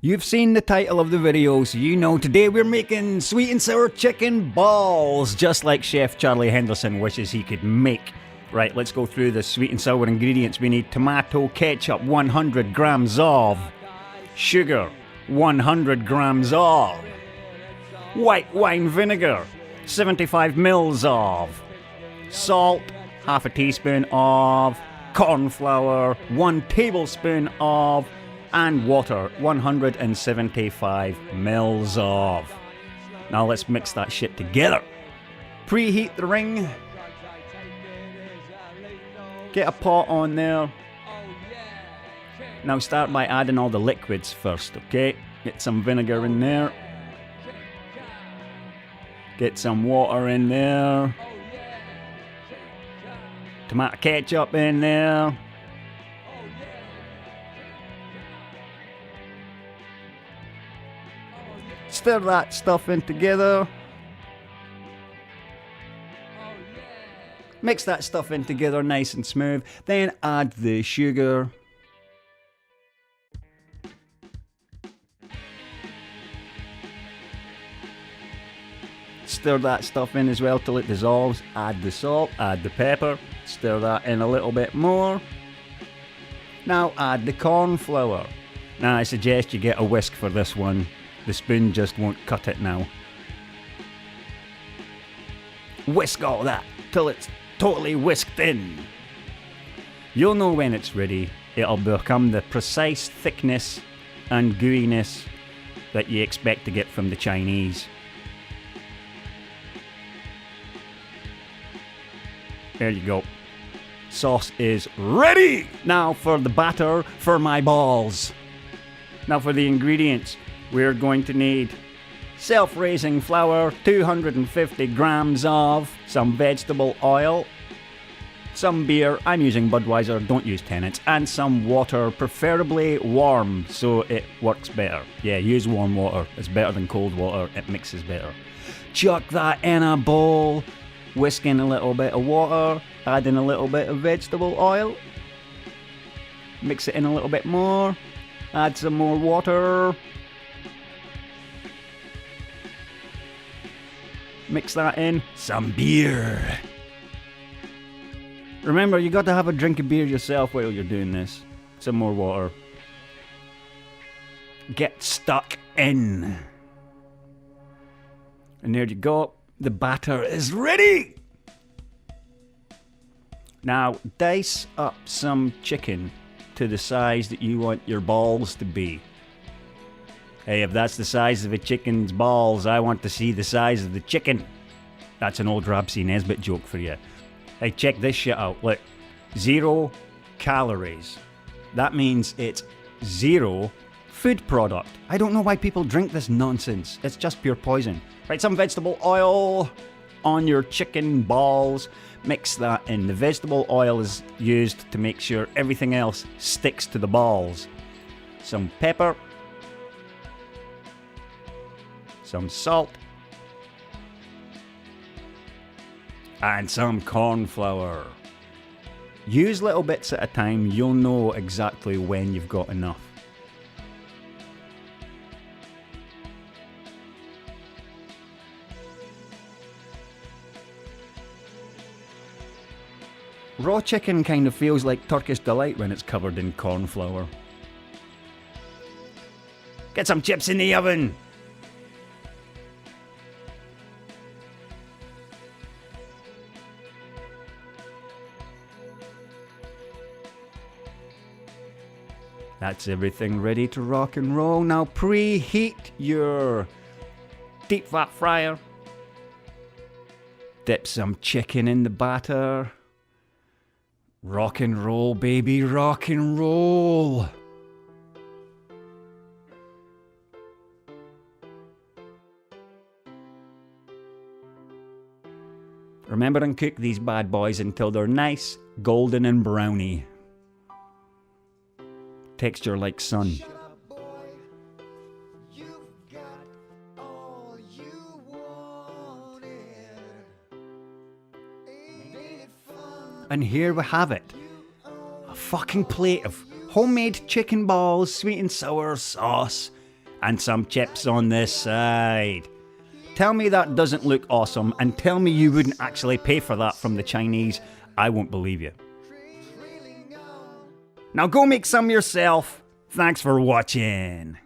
You've seen the title of the video, so you know today we're making sweet and sour chicken balls, just like Chef Charlie Henderson wishes he could make. Right, let's go through the sweet and sour ingredients. We need tomato ketchup, 100 grams of, sugar, 100 grams of, white wine vinegar, 75 mils of, salt, half a teaspoon of, corn flour, 1 tablespoon of, and water, 175 mils of. Now let's mix that shit together. Preheat the ring. Get a pot on there. Now start by adding all the liquids first, okay? Get some vinegar in there. Get some water in there. Tomato ketchup in there. Stir that stuff in together. Mix that stuff in together nice and smooth. Then add the sugar. Stir that stuff in as well till it dissolves. Add the salt, add the pepper. Stir that in a little bit more. Now add the corn flour. Now I suggest you get a whisk for this one. The spoon just won't cut it now. Whisk all that till it's totally whisked in. You'll know when it's ready. It'll become the precise thickness and gooiness that you expect to get from the Chinese. There you go. Sauce is ready! Now for the batter for my balls. Now for the ingredients. We're going to need self-raising flour, 250 grams of, some vegetable oil, some beer, I'm using Budweiser, don't use Tennent's, and some water, preferably warm so it works better. Yeah, use warm water, it's better than cold water, it mixes better. Chuck that in a bowl, whisk in a little bit of water, add in a little bit of vegetable oil, mix it in a little bit more, add some more water. Mix that in. Some beer. Remember, you got to have a drink of beer yourself while you're doing this. Some more water. Get stuck in. And there you go. The batter is ready. Now, dice up some chicken to the size that you want your balls to be. Hey, if that's the size of a chicken's balls, I want to see the size of the chicken. That's an old Ramsay Nesbitt joke for you. Hey, check this shit out. Look, 0 calories. That means it's 0 food product. I don't know why people drink this nonsense. It's just pure poison. Right, some vegetable oil on your chicken balls. Mix that in. The vegetable oil is used to make sure everything else sticks to the balls. Some pepper. Some salt, and some corn flour. Use little bits at a time, you'll know exactly when you've got enough. Raw chicken kind of feels like Turkish delight when it's covered in corn flour. Get some chips in the oven! That's everything ready to rock and roll. Now preheat your deep fat fryer. Dip some chicken in the batter. Rock and roll, baby, rock and roll. Remember and cook these bad boys until they're nice, golden and browny. Texture like sun. And here we have it. A fucking plate of homemade chicken balls, sweet and sour sauce, and some chips on this side. Tell me that doesn't look awesome, and tell me you wouldn't actually pay for that from the Chinese. I won't believe you. Now go make some yourself. Thanks for watching.